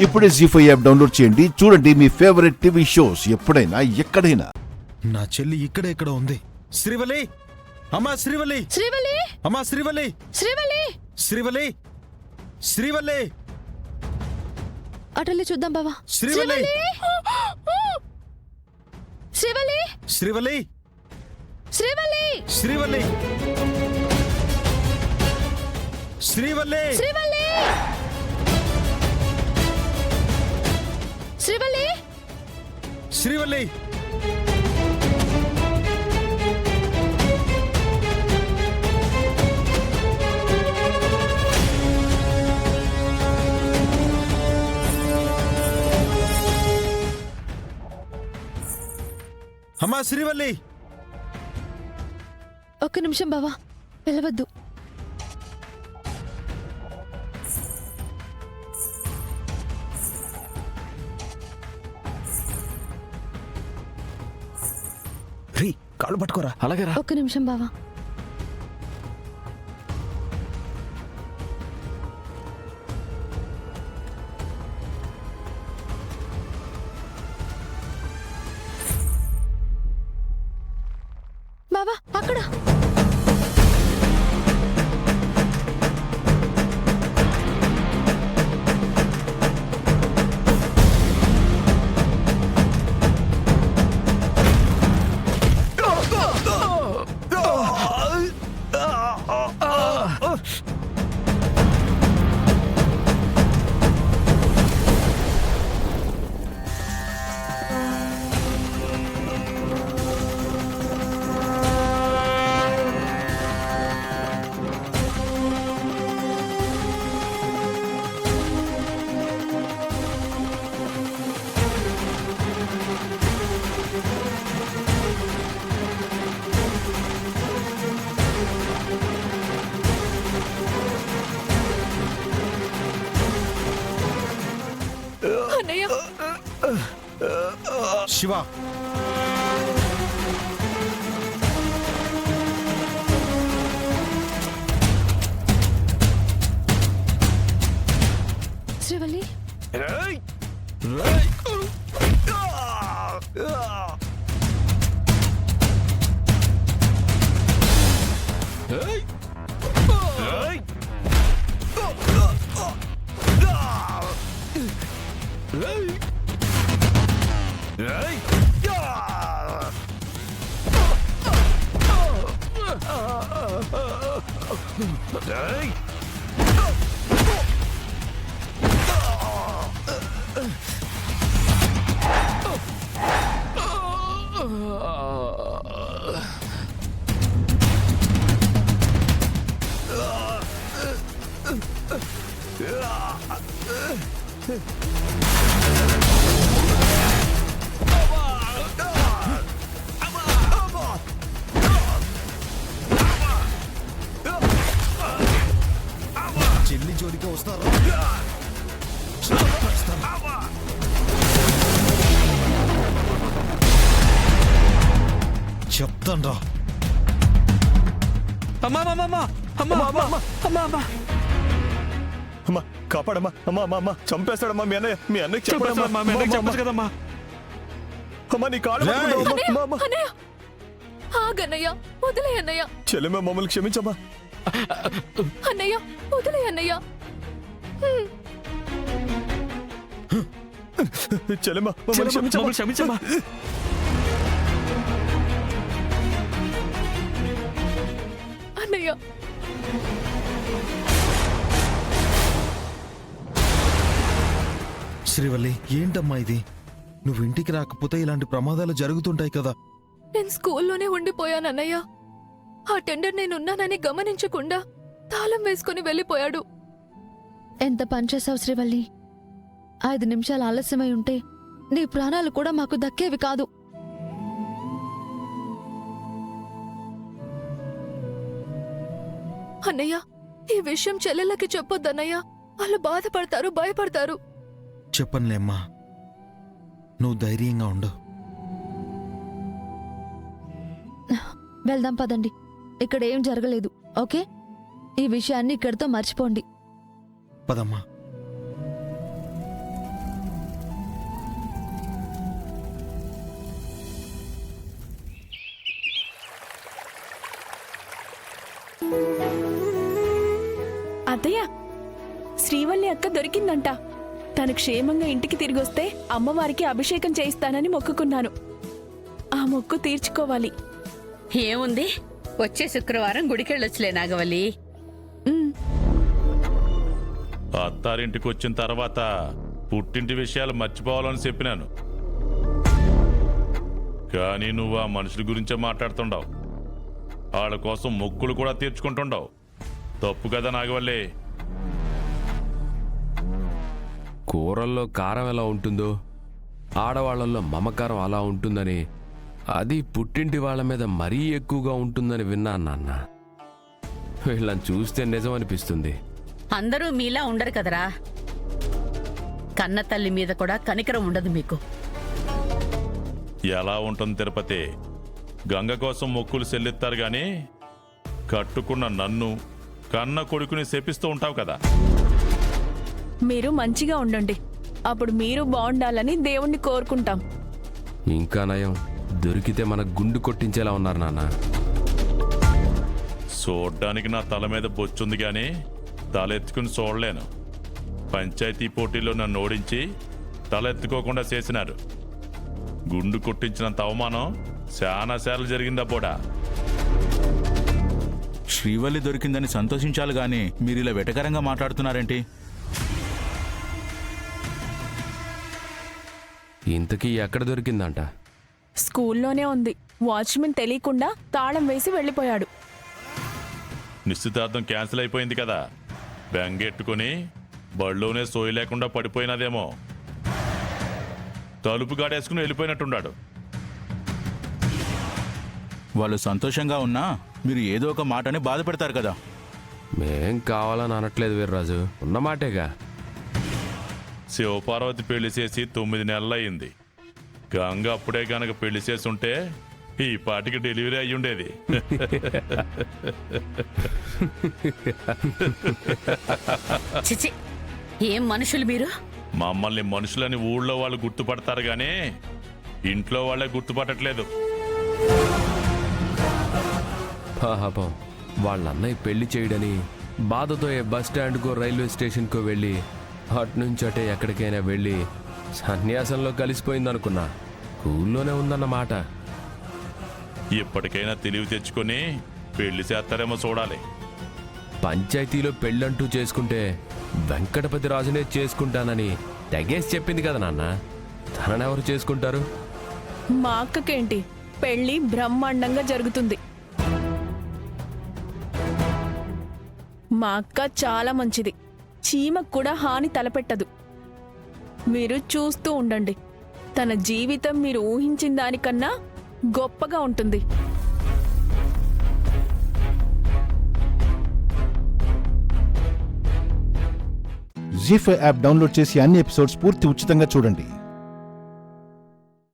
ఇప్పుడే జీ5 app download చేయండి. చూడండి మీ ఫేవరెట్ టీవీ షోస్ ఎప్పుడైనా ఎక్కడైనా. నా చెల్లి ఇక్కడ ఉంది. శ్రీవల్లి, అమ్మా శ్రీవల్లి, శ్రీవల్లి, అమ్మా శ్రీవల్లి, శ్రీవల్లి, శ్రీవల్లి, శ్రీవల్లి, అటెళ్ళి చూద్దాం బావా. శ్రీవల్లి, శ్రీవల్లి, శ్రీవల్లి, శ్రీవల్లి, శ్రీవల్లి, శ్రీవల్లి, శ్రీవల్లి, శ్రీవల్లి, శ్రీవల్లి. అమ్మా శ్రీవల్లి, ఒక్క నిమిషం బావా, పిలవద్దు. రీ కాళ్ళు పట్టుకోరా. అలాగే రా. ఒక్క నిమిషం బావా. బావా అక్కడ. అన్నయ్య, శివ, శ్రీవల్లి, చెల్లి జోలికి వస్తారా? చెప్తాన్రా. అమ్మా అమ్మా అమ్మా అమ్మా అమ్మా అమ్మా అమ్మా అమ్మా కాపాడమ్మా. అమ్మా అమ్మా అమ్మా చంపేస్తాడమ్మా మీ అన్నయ్య. మీ అన్నయ్య చెప్పమ్మా, మీ అన్నయ్యకి చెప్పచ్చు కదమ్మా. అమ్మా నీ కాళ్ళు పట్టుకుంటావమ్మా. అమ్మా, అమ్మా. అన్నయ్య, ఆగన్నయ్య, వదిలే అన్నయ్య. చెల్లెమ్మ మమ్మల్ని క్షమించమ్మా. అన్నయ్య, వదిలే అన్నయ్య. చెల్లెమ్మ మమ్మల్ని క్షమించమ్మా. మమ్మల్ని క్షమించమ్మా. అన్నయ్య, శ్రీవల్లి, ఏంటమ్మా ఇది? నువ్వు ఇంటికి రాకపోతే ఇలాంటి ప్రమాదాలు జరుగుతుంటాయి కదా. నేను స్కూల్లోనే ఉండిపోయానన్నయ్య. ఆ టెండర్ నేనున్నానని గమనించకుండా తాళం వేసుకుని వెళ్ళిపోయాడు. ఎంత పనిచేసావు శ్రీవల్లి. 5 నిమిషాలు ఆలస్యమై ఉంటే నీ ప్రాణాలు కూడా మాకు దక్కేవి కాదు. అన్నయ్య, ఈ విషయం చెల్లెళ్ళకి చెప్పొద్దన్నయ్య. వాళ్ళు బాధపడతారు, భయపడతారు. చెప్పనులేమ్మా, నువ్వు ధైర్యంగా ఉండు. వెళ్దాం పదండి. ఇక్కడ ఏం జరగలేదు, ఓకే? ఈ విషయాన్ని ఇక్కడితో మర్చిపోండి. పదమ్మా. అత్తయ్య, శ్రీవల్లి అక్క దొరికిందంట. తను క్షేమంగా ఇంటికి తిరిగొస్తే అమ్మవారికి అభిషేకం చేయిస్తానని మొక్కుకున్నాను. ఆ మొక్కు తీర్చుకోవాలి. ఏముంది, వచ్చే శుక్రవారం గుడికెళ్ళొచ్చులే నాగవల్లి. అత్తారింటికి వచ్చిన తర్వాత పుట్టింటి విషయాలు మర్చిపోవాలని చెప్పినాను, కానీ నువ్వు ఆ మనుషుల గురించే మాట్లాడుతుండవు. వాళ్ళ కోసం మొక్కులు కూడా తీర్చుకుంటుండవు. తప్పు కదా నాగవల్లి? కూరల్లో కారం ఎలా ఉంటుందో ఆడవాళ్లలో మమకారం అలా ఉంటుందని, అది పుట్టింటి వాళ్ళ మీద మరీ ఎక్కువగా ఉంటుందని విన్నాను నాన్న. వీళ్ళని చూస్తే నిజం అనిపిస్తుంది. అందరూ మీలా ఉండరు కదరా. కన్న తల్లి మీద కూడా కనికరం ఉండదు మీకు. ఎలా ఉంటుంది తిరుపతి? గంగ కోసం మొక్కులు చెల్లిస్తారు గాని కట్టుకున్న నన్ను, కన్న కొడుకుని శపిస్తూ ఉంటావు కదా. మీరు మంచిగా ఉండండి, అప్పుడు మీరు బాగుండాలని దేవుణ్ణి కోరుకుంటాం. ఇంకా నయం, దొరికితే మన గుండు కొట్టించేలా ఉన్నారు నాన్న. చూడ్డానికి నా తల మీద బొచ్చుంది గాని తలెత్తుకుని చూడలేను. పంచాయతీ పోటీలో నన్ను ఓడించి తలెత్తుకోకుండా చేసినారు. గుండు కొట్టించినంత అవమానం చాలా సార్లు జరిగిందబ్బోడా. శ్రీవల్లి దొరికిందని సంతోషించాలి గాని మీరిలా వెటకరంగా మాట్లాడుతున్నారేంటి? ఇంతకీ ఎక్కడ దొరికిందంట? స్కూల్లోనే ఉంది. వాచ్మెన్ తెలియకుండా తాళం వేసి వెళ్ళిపోయాడు. నిశ్చితార్థం క్యాన్సిల్ అయిపోయింది కదా, బెంగెట్టుకుని బళ్ళోనే సోయి లేకుండా పడిపోయినదేమో. తలుపు గాడేసుకుని వెళ్ళిపోయినట్టున్నాడు. వాళ్ళు సంతోషంగా ఉన్నా మీరు ఏదో ఒక మాటని బాధపెడతారు కదా. మేం కావాలని అనట్లేదు వీర్రాజు, ఉన్నమాటేగా. శివపార్వతి పెళ్లి చేసి 9 నెలలయ్యింది. గంగ అప్పుడే గనక పెళ్లి చేసుంటే ఈ పాటికి డెలివరీ అయ్యుండేది. చిచి, ఏం మనుషులు మీరు? మమ్మల్ని మనుషులని ఊళ్ళో వాళ్ళు గుర్తుపడతారు గానీ ఇంట్లో వాళ్ళే గుర్తుపట్టట్లేదు. పాపం వాళ్ళ అన్నయ్య పెళ్లి చేయడని బాధతో ఏ బస్ స్టాండ్కో రైల్వే స్టేషన్కో వెళ్ళి అట్నుంచి అటే ఎక్కడికైనా వెళ్ళి సన్యాసంలో కలిసిపోయిందనుకున్నా. స్కూల్లోనే ఉందన్నమాట. ఇప్పటికైనా తెలివి తెచ్చుకొని పెళ్లి చేస్తారేమో చూడాలి. పంచాయతీలో పెళ్ళంటూ చేసుకుంటే వెంకటపతి రాజునే చేసుకుంటానని తెగేసి చెప్పింది కదా నాన్న. తననెవరు చేసుకుంటారు? మా అక్కకేంటి, పెళ్లి బ్రహ్మాండంగా జరుగుతుంది. మా అక్క చాలా మంచిది, చీమకు కూడా హాని తలపెట్టదు. మీరు చూస్తూ ఉండండి, తన జీవితం మీరు ఊహించిన దానికన్నా గొప్పగా ఉంటుంది. జీ5 యాప్ డౌన్లోడ్ చేసి అన్ని ఎపిసోడ్స్ పూర్తి ఉచితంగా చూడండి.